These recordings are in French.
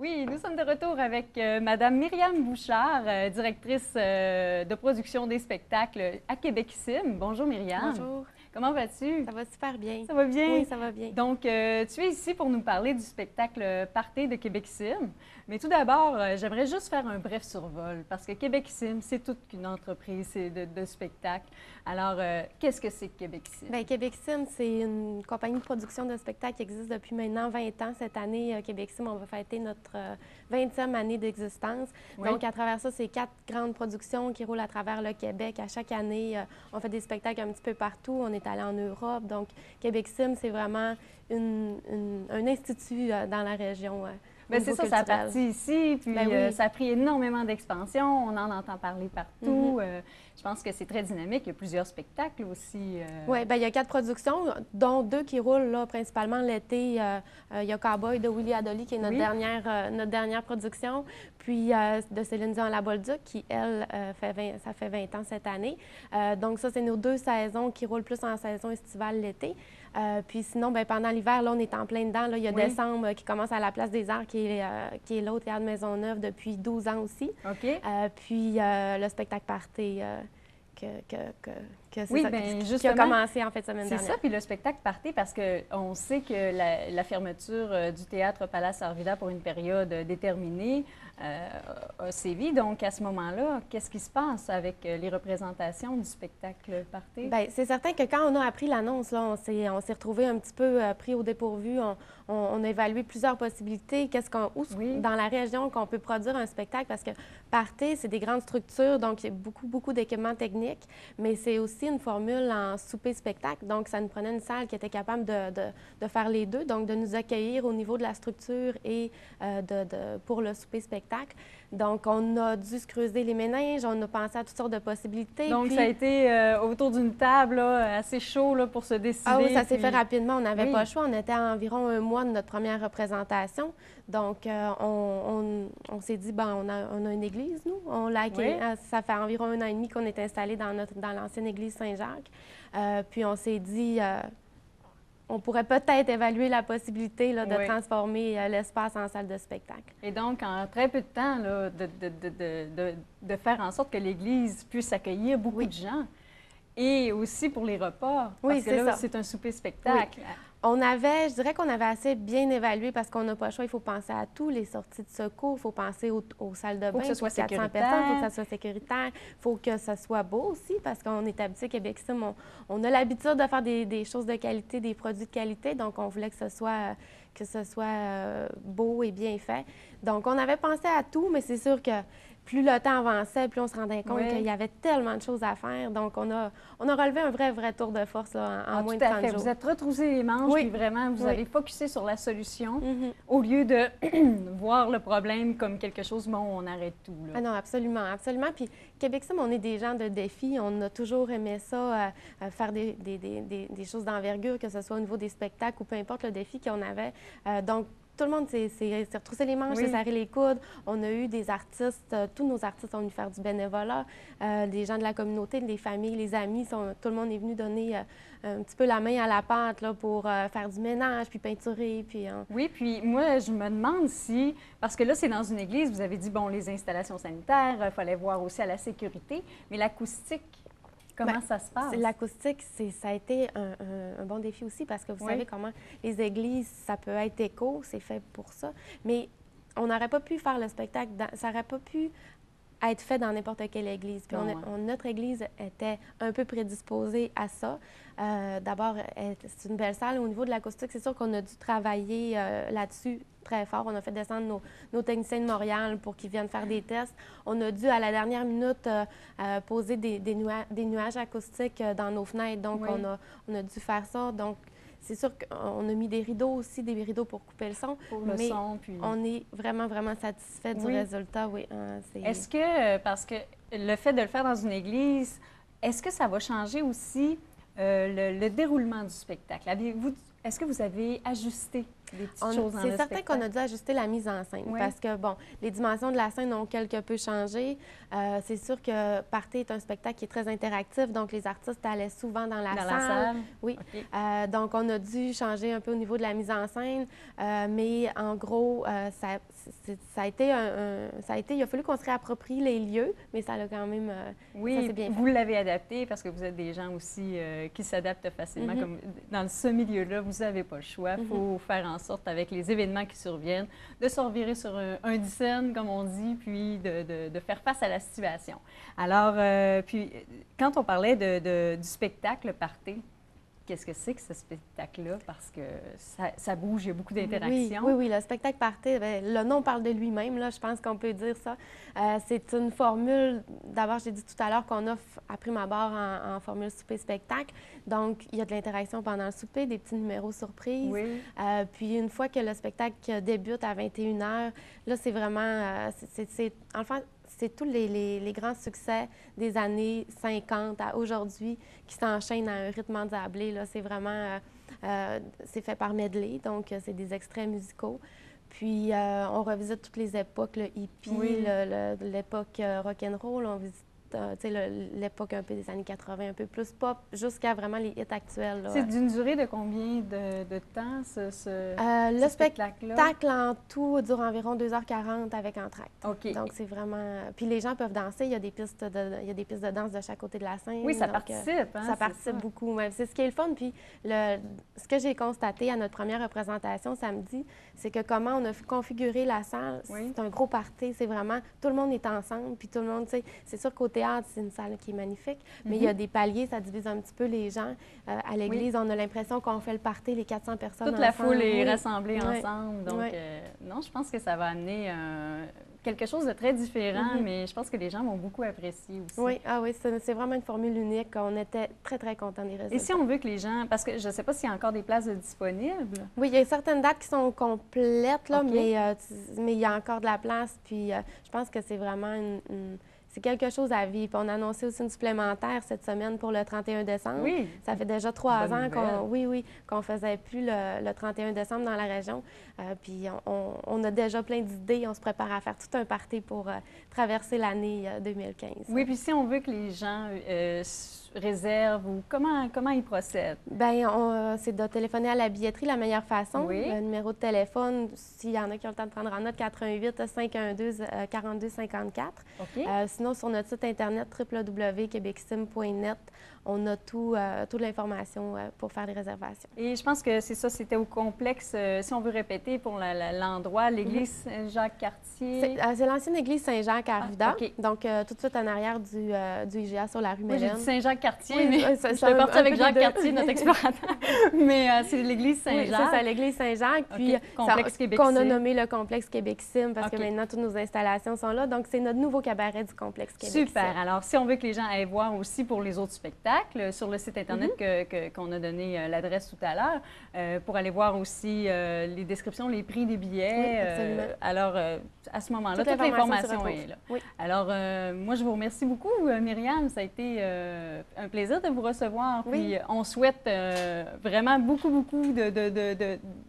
Oui, nous sommes de retour avec Madame Myriam Bouchard, directrice de production des spectacles à Québecissime. Bonjour Myriam. Bonjour. Comment vas-tu? Ça va super bien. Ça va bien? Oui, ça va bien. Donc, tu es ici pour nous parler du spectacle Party de Québecissime. Mais tout d'abord, j'aimerais juste faire un bref survol parce que Québecissime, c'est toute une entreprise de spectacle. Alors, qu'est-ce que c'est que Québecissime? Bien, Québecissime, c'est une compagnie de production de spectacles qui existe depuis maintenant 20 ans. Cette année, Québecissime, on va fêter notre 20e année d'existence. Oui. Donc, à travers ça, c'est 4 grandes productions qui roulent à travers le Québec. À chaque année, on fait des spectacles un petit peu partout. On est allé en Europe. Donc, Québecissime, c'est vraiment un institut dans la région. Bien, c'est ça, ça a parti ici, puis Ben oui. ça a pris énormément d'expansion. On en entend parler partout. Je pense que c'est très dynamique. Il y a plusieurs spectacles aussi. Oui, bien, il y a 4 productions, dont 2 qui roulent là, principalement l'été. Il y a Cowboy de Willy Adoli, qui est notre, notre dernière production, puis de Céline Dion à la Bolduc, qui, elle, ça fait 20 ans cette année. Donc ça, c'est nos 2 saisons qui roulent plus en saison estivale l'été. Puis sinon, bien, pendant l'hiver, là, on est en plein dedans. Là, il y a Décembre qui commence à la Place des Arts, qui est là au Théâtre Maisonneuve depuis 12 ans aussi. OK. Puis le spectacle Party c'est oui, ça, bien, qui a commencé en fait semaine dernière. C'est ça, puis le spectacle Party, parce qu'on sait que la fermeture du théâtre Palace Arvida pour une période déterminée a sévi. Donc, à ce moment-là, qu'est-ce qui se passe avec les représentations du spectacle Party? Bien, c'est certain que quand on a appris l'annonce, là, on s'est retrouvé un petit peu pris au dépourvu. On a évalué plusieurs possibilités. Dans la région qu'on peut produire un spectacle, parce que Party, c'est des grandes structures, donc il y a beaucoup d'équipements techniques, mais c'est aussi une formule en souper-spectacle. Donc, ça nous prenait une salle qui était capable de faire les deux, donc de nous accueillir au niveau de la structure et pour le souper-spectacle. Donc, on a dû se creuser les méninges, on a pensé à toutes sortes de possibilités. Donc, puis... ça a été autour d'une table là, assez chaud là, pour se décider. Ah oui, ça s'est fait rapidement. On n'avait pas le choix. On était à environ 1 mois de notre première représentation. Donc, on s'est dit, ben, on a une église, nous. On l'a accueilli. Ça fait environ 1 an et demi qu'on est installé dans l'ancienne église Saint-Jacques. Puis, on s'est dit... on pourrait peut-être évaluer la possibilité là, de transformer l'espace en salle de spectacle. Et donc, en très peu de temps, là, de faire en sorte que l'Église puisse accueillir beaucoup de gens. Et aussi pour les repas, parce que là, c'est un souper-spectacle. Oui. Je dirais qu'on avait assez bien évalué parce qu'on n'a pas le choix. Il faut penser à tout, les sorties de secours, il faut penser aux salles de bain. Il faut que ce soit 400 personnes, il faut que ça soit sécuritaire, il faut que ça soit beau aussi parce qu'on est habitué à Québecissime. On a l'habitude de faire des choses de qualité, des produits de qualité, donc on voulait que ce soit beau et bien fait. Donc, on avait pensé à tout, mais c'est sûr que plus le temps avançait, plus on se rendait compte qu'il y avait tellement de choses à faire. Donc, on a relevé un vrai tour de force là, en moins de 30 jours. Vous êtes retroussé les manches, puis vraiment, vous avez focusé sur la solution au lieu de voir le problème comme quelque chose, bon, on arrête tout. Là. Ah non, absolument, absolument. Puis, Québecissime, on est des gens de défi. On a toujours aimé ça, faire des choses d'envergure, que ce soit au niveau des spectacles ou peu importe le défi qu'on avait. Donc, tout le monde s'est retroussé les manches, s'est serré les coudes. On a eu des artistes, tous nos artistes sont venus faire du bénévolat. Des gens de la communauté, les familles, les amis, tout le monde est venu donner un petit peu la main à la pâte là, pour faire du ménage, puis peinturer. Puis, Oui, puis moi, je me demande si, parce que là, c'est dans une église, vous avez dit, bon, les installations sanitaires, il fallait voir aussi à la sécurité, mais l'acoustique, comment ça se passe? L'acoustique, ça a été un bon défi aussi parce que vous savez comment les églises, ça peut être écho, c'est fait pour ça. Mais on n'aurait pas pu faire le spectacle, ça n'aurait pas pu être fait dans n'importe quelle église. Puis notre église était un peu prédisposée à ça. D'abord, c'est une belle salle. Au niveau de l'acoustique, c'est sûr qu'on a dû travailler là-dessus très fort. On a fait descendre nos techniciens de Montréal pour qu'ils viennent faire des tests. On a dû, à la dernière minute, poser des nuages acoustiques dans nos fenêtres. Donc, on a dû faire ça. Donc, c'est sûr qu'on a mis des rideaux aussi, des rideaux pour couper le son. Pour le son, puis... on est vraiment satisfait du résultat, oui. Est-ce que, parce que le fait de le faire dans une église, est-ce que ça va changer aussi le déroulement du spectacle? Est-ce que vous avez ajusté des petites choses dans le spectacle? C'est certain qu'on a dû ajuster la mise en scène parce que, bon, les dimensions de la scène ont quelque peu changé. C'est sûr que Party est un spectacle qui est très interactif, donc les artistes allaient souvent dans la salle. Oui. Donc, on a dû changer un peu au niveau de la mise en scène, mais en gros, ça a été il a fallu qu'on se réapproprie les lieux, mais ça l'a quand même, oui, ça s'est bien fait. Vous l'avez adapté parce que vous êtes des gens aussi qui s'adaptent facilement. Comme dans ce milieu-là, vous n'avez pas le choix. Il faut faire en sorte, avec les événements qui surviennent, de se revirer sur un dizaine, comme on dit, puis de faire face à la situation. Alors, puis, quand on parlait du spectacle Party, qu'est-ce que c'est que ce spectacle-là? Parce que ça bouge, il y a beaucoup d'interactions. Oui, le spectacle Party, le nom parle de lui-même, là, je pense qu'on peut dire ça. C'est une formule, d'abord, j'ai dit tout à l'heure qu'on offre à prime abord en formule souper-spectacle. Donc, il y a de l'interaction pendant le souper, des petits numéros surprises. Oui. Puis, une fois que le spectacle débute à 21h, là, c'est vraiment... enfin, c'est tous les grands succès des années 50 à aujourd'hui qui s'enchaînent à un rythme endiablé. Là, c'est vraiment... c'est fait par medley, donc c'est des extraits musicaux. Puis, on revisite toutes les époques, le hippie, l'époque rock'n'roll, on visite l'époque un peu des années 80, un peu plus pop, jusqu'à vraiment les hits actuels. C'est d'une durée de combien de temps, ce le spectacle-là? Spectacle en tout dure environ 2h40 avec entracte. OK. Donc, c'est vraiment... Puis les gens peuvent danser. Il y a des pistes de danse de chaque côté de la scène. Oui, ça donc, participe. Ça participe beaucoup. C'est ce qui est le fun. Puis ce que j'ai constaté à notre première représentation samedi, c'est que comment on a configuré la salle, c'est un gros party. C'est vraiment... Tout le monde est ensemble, puis tout le monde, tu sais... C'est sûr qu'au théâtre, c'est une salle qui est magnifique, mais il y a des paliers, ça divise un petit peu les gens. À l'église, on a l'impression qu'on fait le party, les 400 personnes Toute ensemble. la foule est rassemblée ensemble. Donc, non, je pense que ça va amener quelque chose de très différent, mais je pense que les gens vont beaucoup apprécier aussi. Oui, c'est vraiment une formule unique. On était très, très contents des résultats. Et si on veut que les gens... Parce que je ne sais pas s'il y a encore des places disponibles. Oui, il y a certaines dates qui sont complètes, là, mais il y a encore de la place. Puis je pense que c'est vraiment c'est quelque chose à vivre. Puis on a annoncé aussi une supplémentaire cette semaine pour le 31 décembre. Oui. Ça fait déjà 3 ans qu'on faisait plus le 31 décembre dans la région. Puis on a déjà plein d'idées. On se prépare à faire tout un party pour traverser l'année 2015. Oui, puis si on veut que les gens réservent ou comment ils procèdent? Bien, c'est de téléphoner à la billetterie la meilleure façon. Oui. Le numéro de téléphone, s'il y en a qui ont le temps de prendre en note, 88 512 42 54. OK. Sinon, sur notre site Internet www.québecsim.net, on a toute l'information pour faire les réservations. Et je pense que c'est ça, c'était au complexe, si on veut répéter pour l'endroit, l'église Saint-Jacques-Cartier. C'est l'ancienne église Saint-Jacques à Arvida, donc tout de suite en arrière du IGA sur la rue Mélène. J'ai dit Saint-Jacques-Cartier, mais j'étais partie avec Jacques Cartier, notre explorateur. Mais c'est l'église Saint-Jacques. Oui, c'est ça, l'église Saint-Jacques. Puis qu'on a nommé le complexe Québec-Sim parce que maintenant, toutes nos installations sont là. Donc, c'est notre nouveau cabaret du complexe Québec-Sim. Super. Alors, si on veut que les gens aillent voir aussi pour les autres spectacles, sur le site Internet qu'on a donné l'adresse tout à l'heure, pour aller voir aussi les descriptions, les prix des billets. Oui, absolument. Alors, à ce moment-là, toute l'information est là. Oui. Alors, moi, je vous remercie beaucoup, Myriam. Ça a été un plaisir de vous recevoir. Puis, on souhaite vraiment beaucoup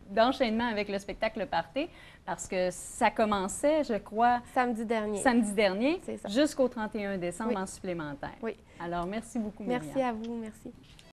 d'enchaînement avec le spectacle Party, parce que ça commençait, je crois... Samedi dernier, jusqu'au 31 décembre en supplémentaire. Oui. Alors, merci beaucoup, Myriam. Merci à vous, merci.